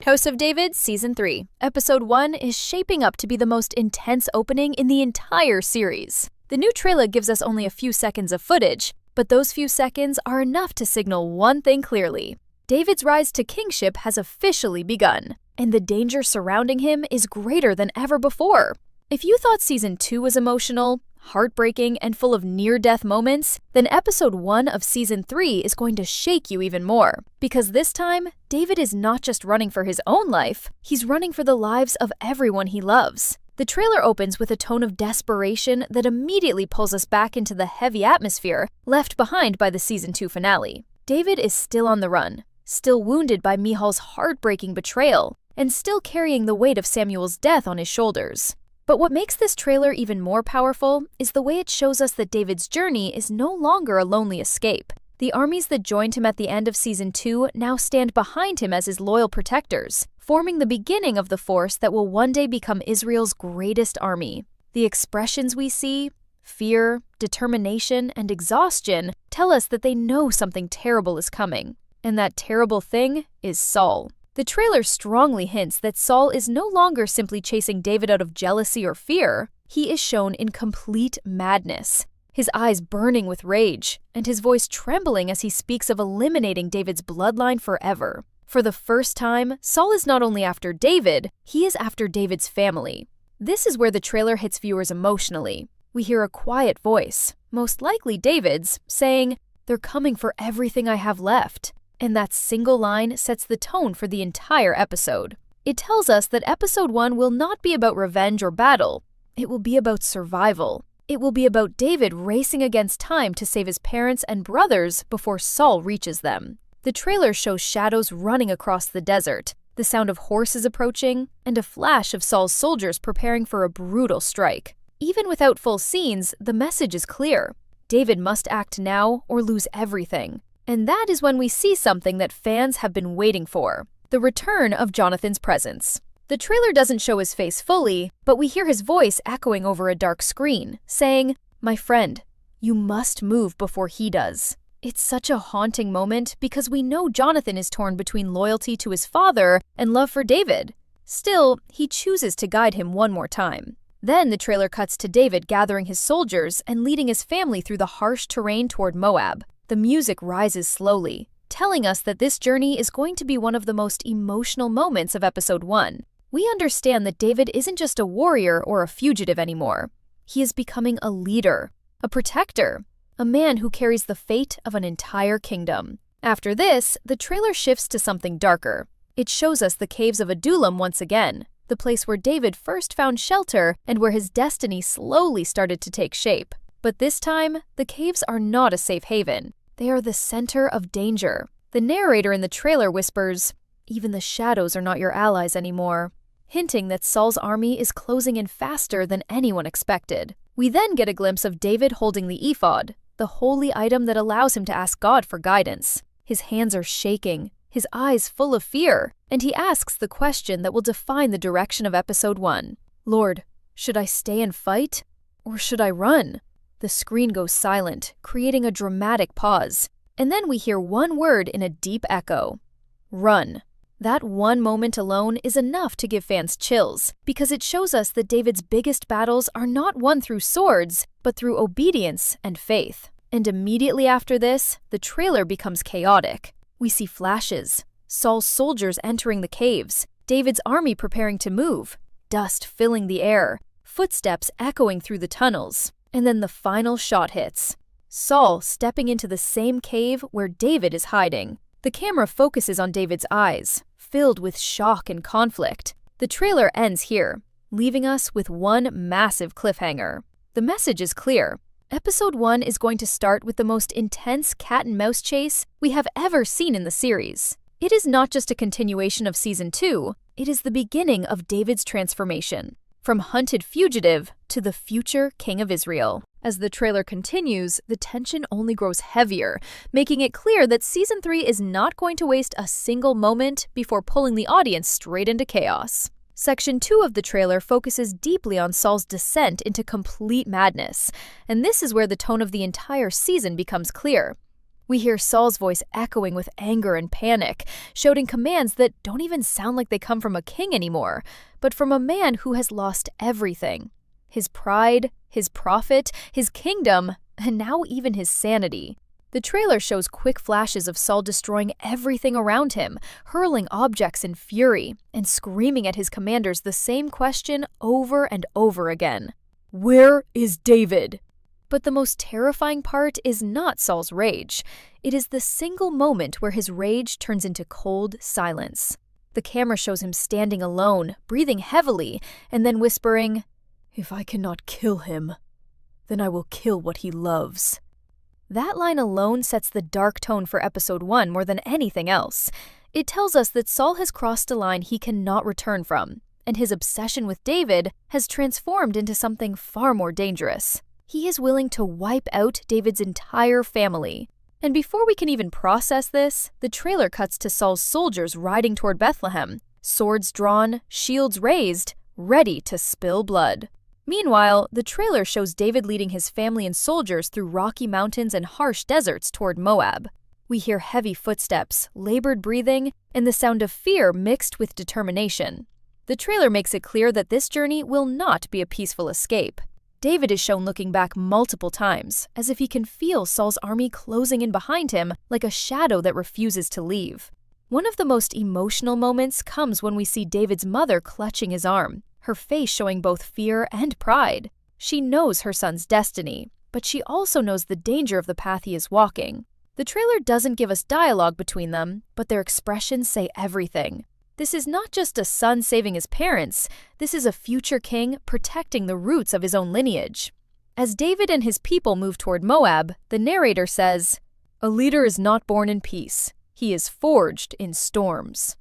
House of David, Season 3, Episode 1 is shaping up to be the most intense opening in the entire series. The new trailer gives us only a few seconds of footage, but those few seconds are enough to signal one thing clearly. David's rise to kingship has officially begun, and the danger surrounding him is greater than ever before. If you thought Season 2 was emotional, heartbreaking, and full of near-death moments, then Episode 1 of Season 3 is going to shake you even more. Because this time, David is not just running for his own life, he's running for the lives of everyone he loves. The trailer opens with a tone of desperation that immediately pulls us back into the heavy atmosphere left behind by the Season 2 finale. David is still on the run, still wounded by Michal's heartbreaking betrayal, and still carrying the weight of Samuel's death on his shoulders. But what makes this trailer even more powerful is the way it shows us that David's journey is no longer a lonely escape. The armies that joined him at the end of Season 2 now stand behind him as his loyal protectors, forming the beginning of the force that will one day become Israel's greatest army. The expressions we see, fear, determination, and exhaustion, tell us that they know something terrible is coming. And that terrible thing is Saul. The trailer strongly hints that Saul is no longer simply chasing David out of jealousy or fear. He is shown in complete madness, his eyes burning with rage, and his voice trembling as he speaks of eliminating David's bloodline forever. For the first time, Saul is not only after David, he is after David's family. This is where the trailer hits viewers emotionally. We hear a quiet voice, most likely David's, saying, "They're coming for everything I have left." And that single line sets the tone for the entire episode. It tells us that Episode 1 will not be about revenge or battle. It will be about survival. It will be about David racing against time to save his parents and brothers before Saul reaches them. The trailer shows shadows running across the desert, the sound of horses approaching, and a flash of Saul's soldiers preparing for a brutal strike. Even without full scenes, the message is clear. David must act now or lose everything. And that is when we see something that fans have been waiting for: the return of Jonathan's presence. The trailer doesn't show his face fully, but we hear his voice echoing over a dark screen, saying, "My friend, you must move before he does." It's such a haunting moment because we know Jonathan is torn between loyalty to his father and love for David. Still, he chooses to guide him one more time. Then the trailer cuts to David gathering his soldiers and leading his family through the harsh terrain toward Moab. The music rises slowly, telling us that this journey is going to be one of the most emotional moments of Episode 1. We understand that David isn't just a warrior or a fugitive anymore. He is becoming a leader, a protector, a man who carries the fate of an entire kingdom. After this, the trailer shifts to something darker. It shows us the caves of Adullam once again, the place where David first found shelter and where his destiny slowly started to take shape. But this time, the caves are not a safe haven. They are the center of danger. The narrator in the trailer whispers, "Even the shadows are not your allies anymore," hinting that Saul's army is closing in faster than anyone expected. We then get a glimpse of David holding the ephod, the holy item that allows him to ask God for guidance. His hands are shaking, his eyes full of fear, and he asks the question that will define the direction of Episode 1. "Lord, should I stay and fight, or should I run?" The screen goes silent, creating a dramatic pause. And then we hear one word in a deep echo: run. That one moment alone is enough to give fans chills, because it shows us that David's biggest battles are not won through swords, but through obedience and faith. And immediately after this, the trailer becomes chaotic. We see flashes, Saul's soldiers entering the caves, David's army preparing to move, dust filling the air, footsteps echoing through the tunnels. And then the final shot hits. Saul stepping into the same cave where David is hiding. The camera focuses on David's eyes, filled with shock and conflict. The trailer ends here, leaving us with one massive cliffhanger. The message is clear. Episode 1 is going to start with the most intense cat-and-mouse chase we have ever seen in the series. It is not just a continuation of Season 2, it is the beginning of David's transformation. From hunted fugitive to the future king of Israel. As the trailer continues, the tension only grows heavier, making it clear that Season 3 is not going to waste a single moment before pulling the audience straight into chaos. Section 2 of the trailer focuses deeply on Saul's descent into complete madness, and this is where the tone of the entire season becomes clear. We hear Saul's voice echoing with anger and panic, shouting commands that don't even sound like they come from a king anymore, but from a man who has lost everything. His pride, his profit, his kingdom, and now even his sanity. The trailer shows quick flashes of Saul destroying everything around him, hurling objects in fury, and screaming at his commanders the same question over and over again. "Where is David?" But the most terrifying part is not Saul's rage. It is the single moment where his rage turns into cold silence. The camera shows him standing alone, breathing heavily, and then whispering, "If I cannot kill him, then I will kill what he loves." That line alone sets the dark tone for episode 1 more than anything else. It tells us that Saul has crossed a line he cannot return from, and his obsession with David has transformed into something far more dangerous. He is willing to wipe out David's entire family. And before we can even process this, the trailer cuts to Saul's soldiers riding toward Bethlehem, swords drawn, shields raised, ready to spill blood. Meanwhile, the trailer shows David leading his family and soldiers through rocky mountains and harsh deserts toward Moab. We hear heavy footsteps, labored breathing, and the sound of fear mixed with determination. The trailer makes it clear that this journey will not be a peaceful escape. David is shown looking back multiple times, as if he can feel Saul's army closing in behind him like a shadow that refuses to leave. One of the most emotional moments comes when we see David's mother clutching his arm, her face showing both fear and pride. She knows her son's destiny, but she also knows the danger of the path he is walking. The trailer doesn't give us dialogue between them, but their expressions say everything. This is not just a son saving his parents, this is a future king protecting the roots of his own lineage. As David and his people move toward Moab, the narrator says, "A leader is not born in peace. He is forged in storms."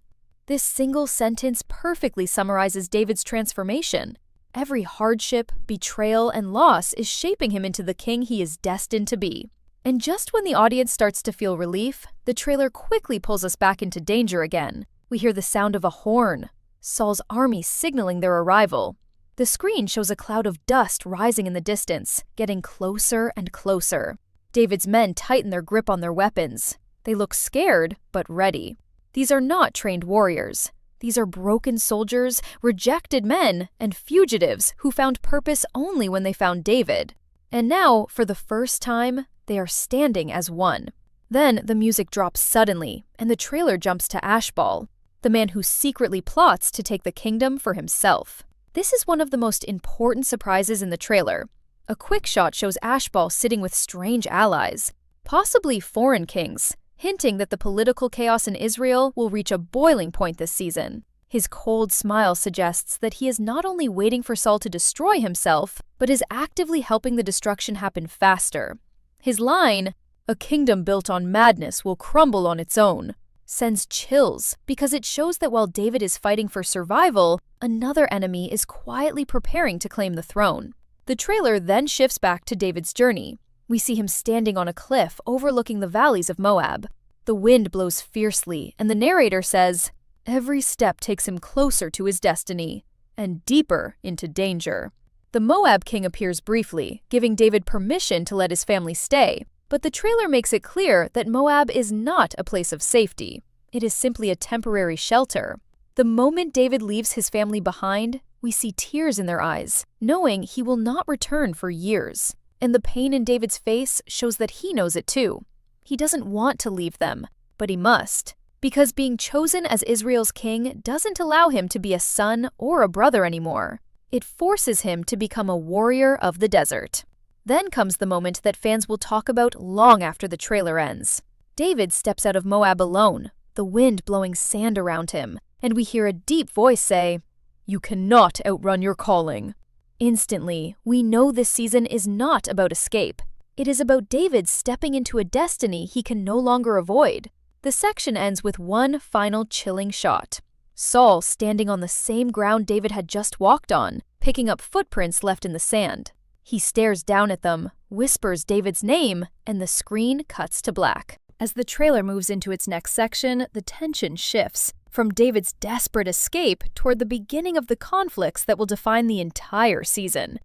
This single sentence perfectly summarizes David's transformation. Every hardship, betrayal, and loss is shaping him into the king he is destined to be. And just when the audience starts to feel relief, the trailer quickly pulls us back into danger again. We hear the sound of a horn, Saul's army signaling their arrival. The screen shows a cloud of dust rising in the distance, getting closer and closer. David's men tighten their grip on their weapons. They look scared, but ready. These are not trained warriors. These are broken soldiers, rejected men, and fugitives who found purpose only when they found David. And now, for the first time, they are standing as one. Then the music drops suddenly, and the trailer jumps to Ashbal, the man who secretly plots to take the kingdom for himself. This is one of the most important surprises in the trailer. A quick shot shows Ashbal sitting with strange allies, possibly foreign kings, hinting that the political chaos in Israel will reach a boiling point this season. His cold smile suggests that he is not only waiting for Saul to destroy himself, but is actively helping the destruction happen faster. His line, "A kingdom built on madness will crumble on its own," sends chills because it shows that while David is fighting for survival, another enemy is quietly preparing to claim the throne. The trailer then shifts back to David's journey. We see him standing on a cliff overlooking the valleys of Moab. The wind blows fiercely, and the narrator says, "Every step takes him closer to his destiny, and deeper into danger." The Moab king appears briefly, giving David permission to let his family stay. But the trailer makes it clear that Moab is not a place of safety. It is simply a temporary shelter. The moment David leaves his family behind, we see tears in their eyes, knowing he will not return for years. And the pain in David's face shows that he knows it too. He doesn't want to leave them, but he must, because being chosen as Israel's king doesn't allow him to be a son or a brother anymore. It forces him to become a warrior of the desert. Then comes the moment that fans will talk about long after the trailer ends. David steps out of Moab alone, the wind blowing sand around him, and we hear a deep voice say, "You cannot outrun your calling." Instantly, we know this season is not about escape. It is about David stepping into a destiny he can no longer avoid. The section ends with one final chilling shot. Saul standing on the same ground David had just walked on, picking up footprints left in the sand. He stares down at them, whispers David's name, and the screen cuts to black. As the trailer moves into its next section, the tension shifts from David's desperate escape toward the beginning of the conflicts that will define the entire season.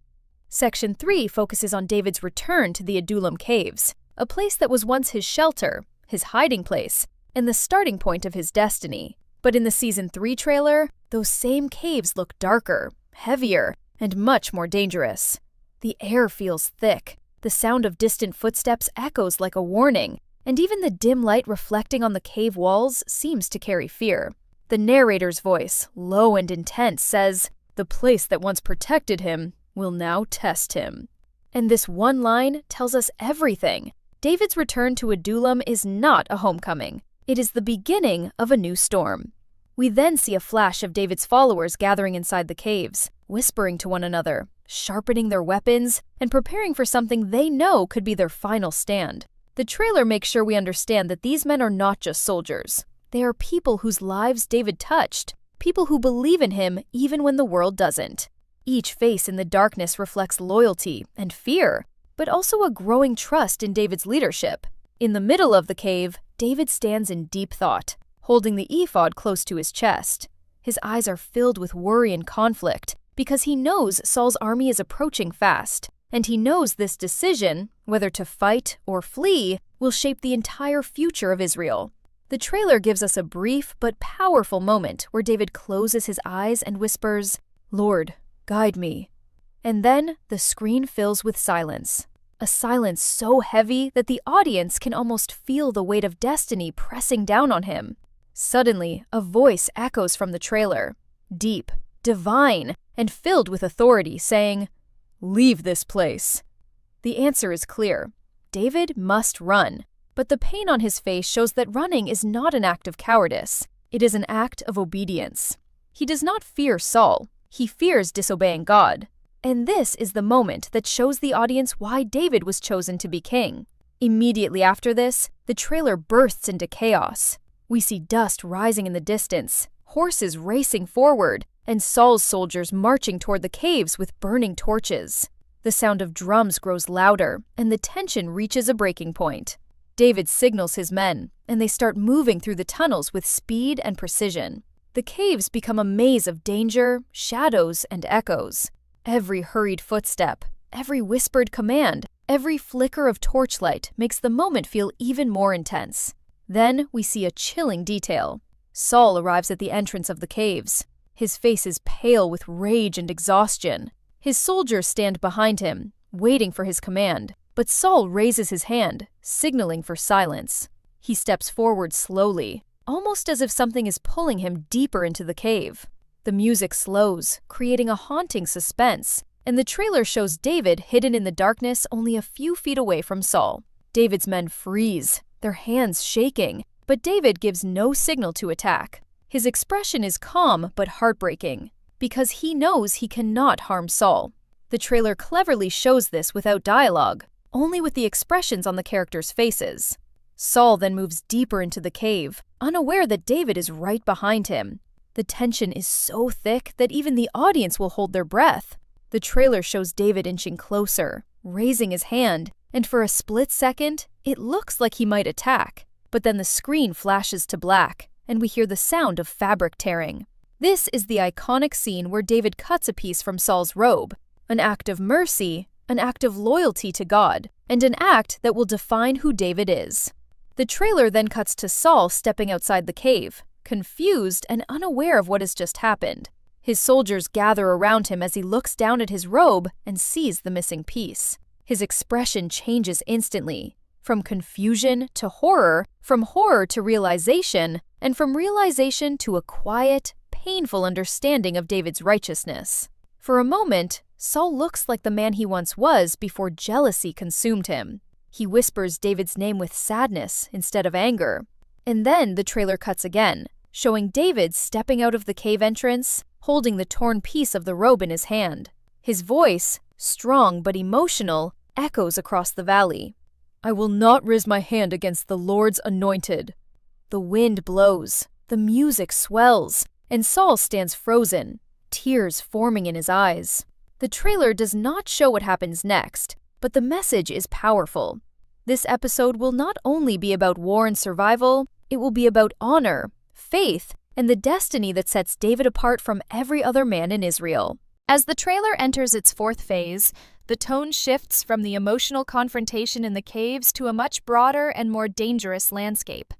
Section 3 focuses on David's return to the Adullam caves. a place that was once his shelter, his hiding place, and the starting point of his destiny. But in the Season 3 trailer, those same caves look darker, heavier, and much more dangerous. The air feels thick, the sound of distant footsteps echoes like a warning, and even the dim light reflecting on the cave walls seems to carry fear. The narrator's voice, low and intense, says, "The place that once protected him will now test him." And this one line tells us everything. David's return to Adullam is not a homecoming. It is the beginning of a new storm. We then see a flash of David's followers gathering inside the caves, whispering to one another, sharpening their weapons, and preparing for something they know could be their final stand. The trailer makes sure we understand that these men are not just soldiers. They are people whose lives David touched, people who believe in him even when the world doesn't. Each face in the darkness reflects loyalty and fear, but also a growing trust in David's leadership. In the middle of the cave, David stands in deep thought, holding the ephod close to his chest. His eyes are filled with worry and conflict because he knows Saul's army is approaching fast, and he knows this decision, whether to fight or flee, will shape the entire future of Israel. The trailer gives us a brief but powerful moment where David closes his eyes and whispers, "Lord, guide me." And then the screen fills with silence. A silence so heavy that the audience can almost feel the weight of destiny pressing down on him. Suddenly, a voice echoes from the trailer, deep, divine, and filled with authority, saying, "Leave this place." The answer is clear. David must run. But the pain on his face shows that running is not an act of cowardice. It is an act of obedience. He does not fear Saul. He fears disobeying God. And this is the moment that shows the audience why David was chosen to be king. Immediately after this, the trailer bursts into chaos. We see dust rising in the distance, horses racing forward, and Saul's soldiers marching toward the caves with burning torches. The sound of drums grows louder, and the tension reaches a breaking point. David signals his men, and they start moving through the tunnels with speed and precision. The caves become a maze of danger, shadows, and echoes. Every hurried footstep, every whispered command, every flicker of torchlight makes the moment feel even more intense. Then we see a chilling detail. Saul arrives at the entrance of the caves. His face is pale with rage and exhaustion. His soldiers stand behind him, waiting for his command. But Saul raises his hand, signaling for silence. He steps forward slowly, almost as if something is pulling him deeper into the cave. The music slows, creating a haunting suspense, and the trailer shows David hidden in the darkness only a few feet away from Saul. David's men freeze, their hands shaking, but David gives no signal to attack. His expression is calm but heartbreaking, because he knows he cannot harm Saul. The trailer cleverly shows this without dialogue, only with the expressions on the characters' faces. Saul then moves deeper into the cave, unaware that David is right behind him. The tension is so thick that even the audience will hold their breath. The trailer shows David inching closer, raising his hand, and for a split second, it looks like he might attack. But then the screen flashes to black, and we hear the sound of fabric tearing. This is the iconic scene where David cuts a piece from Saul's robe, an act of mercy, an act of loyalty to God, and an act that will define who David is. The trailer then cuts to Saul stepping outside the cave, confused and unaware of what has just happened. His soldiers gather around him as he looks down at his robe and sees the missing piece. His expression changes instantly, from confusion to horror, from horror to realization, and from realization to a quiet, painful understanding of David's righteousness. For a moment, Saul looks like the man he once was before jealousy consumed him. He whispers David's name with sadness instead of anger. And then the trailer cuts again, showing David stepping out of the cave entrance, holding the torn piece of the robe in his hand. His voice, strong but emotional, echoes across the valley. "I will not raise my hand against the Lord's anointed." The wind blows, the music swells, and Saul stands frozen, tears forming in his eyes. The trailer does not show what happens next, but the message is powerful. This episode will not only be about war and survival, it will be about honor, faith, and the destiny that sets David apart from every other man in Israel. As the trailer enters its fourth phase, the tone shifts from the emotional confrontation in the caves to a much broader and more dangerous landscape.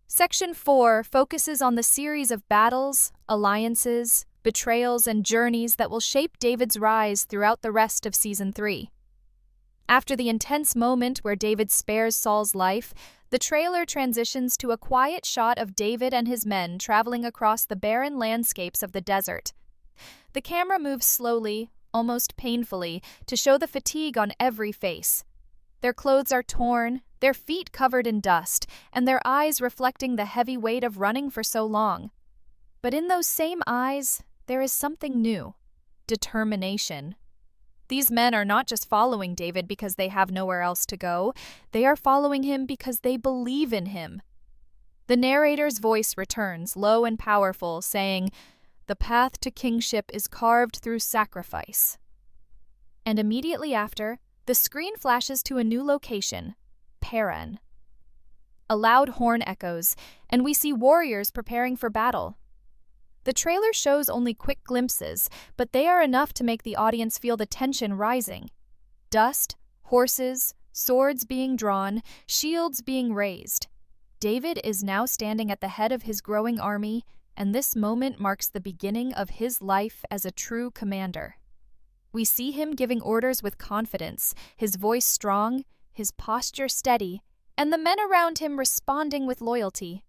Section 4 focuses on the series of battles, alliances, betrayals, and journeys that will shape David's rise throughout the rest of Season 3. After the intense moment where David spares Saul's life, the trailer transitions to a quiet shot of David and his men traveling across the barren landscapes of the desert. The camera moves slowly, almost painfully, to show the fatigue on every face. Their clothes are torn, their feet covered in dust, and their eyes reflecting the heavy weight of running for so long. But in those same eyes, there is something new: determination. These men are not just following David because they have nowhere else to go, they are following him because they believe in him. The narrator's voice returns, low and powerful, saying, "The path to kingship is carved through sacrifice." And immediately after, the screen flashes to a new location, Paran. A loud horn echoes, and we see warriors preparing for battle. The trailer shows only quick glimpses, but they are enough to make the audience feel the tension rising. Dust, horses, swords being drawn, shields being raised. David is now standing at the head of his growing army, and this moment marks the beginning of his life as a true commander. We see him giving orders with confidence, his voice strong, his posture steady, and the men around him responding with loyalty.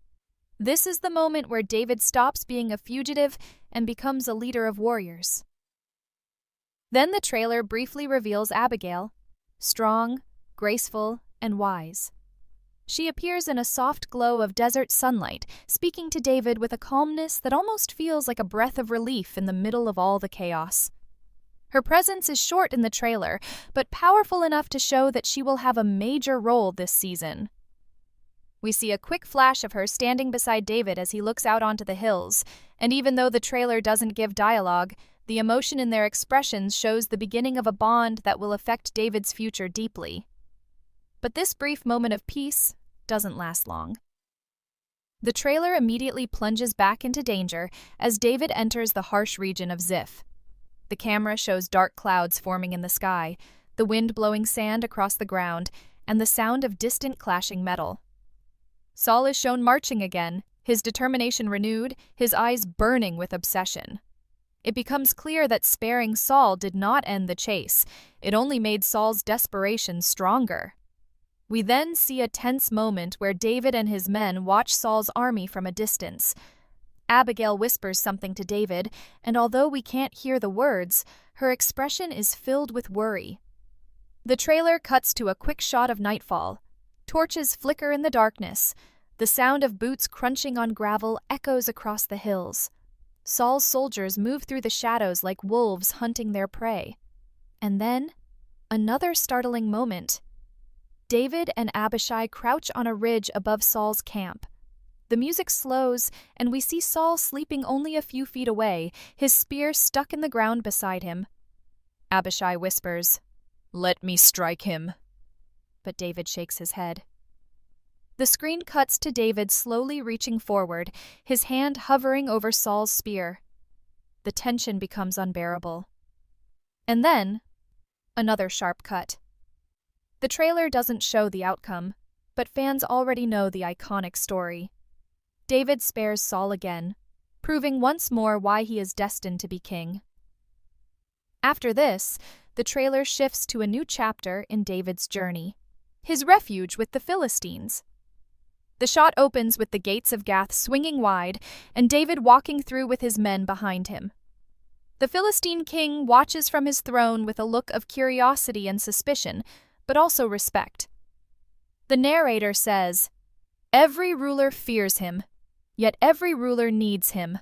This is the moment where David stops being a fugitive and becomes a leader of warriors. Then the trailer briefly reveals Abigail, strong, graceful, and wise. She appears in a soft glow of desert sunlight, speaking to David with a calmness that almost feels like a breath of relief in the middle of all the chaos. Her presence is short in the trailer, but powerful enough to show that she will have a major role this season. We see a quick flash of her standing beside David as he looks out onto the hills, and even though the trailer doesn't give dialogue, the emotion in their expressions shows the beginning of a bond that will affect David's future deeply. But this brief moment of peace doesn't last long. The trailer immediately plunges back into danger as David enters the harsh region of Ziph. The camera shows dark clouds forming in the sky, the wind blowing sand across the ground, and the sound of distant clashing metal. Saul is shown marching again, his determination renewed, his eyes burning with obsession. It becomes clear that sparing Saul did not end the chase, it only made Saul's desperation stronger. We then see a tense moment where David and his men watch Saul's army from a distance. Abigail whispers something to David, and although we can't hear the words, her expression is filled with worry. The trailer cuts to a quick shot of nightfall. Torches flicker in the darkness. The sound of boots crunching on gravel echoes across the hills. Saul's soldiers move through the shadows like wolves hunting their prey. And then, another startling moment. David and Abishai crouch on a ridge above Saul's camp. The music slows, and we see Saul sleeping only a few feet away, his spear stuck in the ground beside him. Abishai whispers, "Let me strike him." But David shakes his head. The screen cuts to David slowly reaching forward, his hand hovering over Saul's spear. The tension becomes unbearable. And then, another sharp cut. The trailer doesn't show the outcome, but fans already know the iconic story. David spares Saul again, proving once more why he is destined to be king. After this, the trailer shifts to a new chapter in David's journey, his refuge with the Philistines. The shot opens with the gates of Gath swinging wide and David walking through with his men behind him. The Philistine king watches from his throne with a look of curiosity and suspicion, but also respect. The narrator says, "Every ruler fears him, yet every ruler needs him."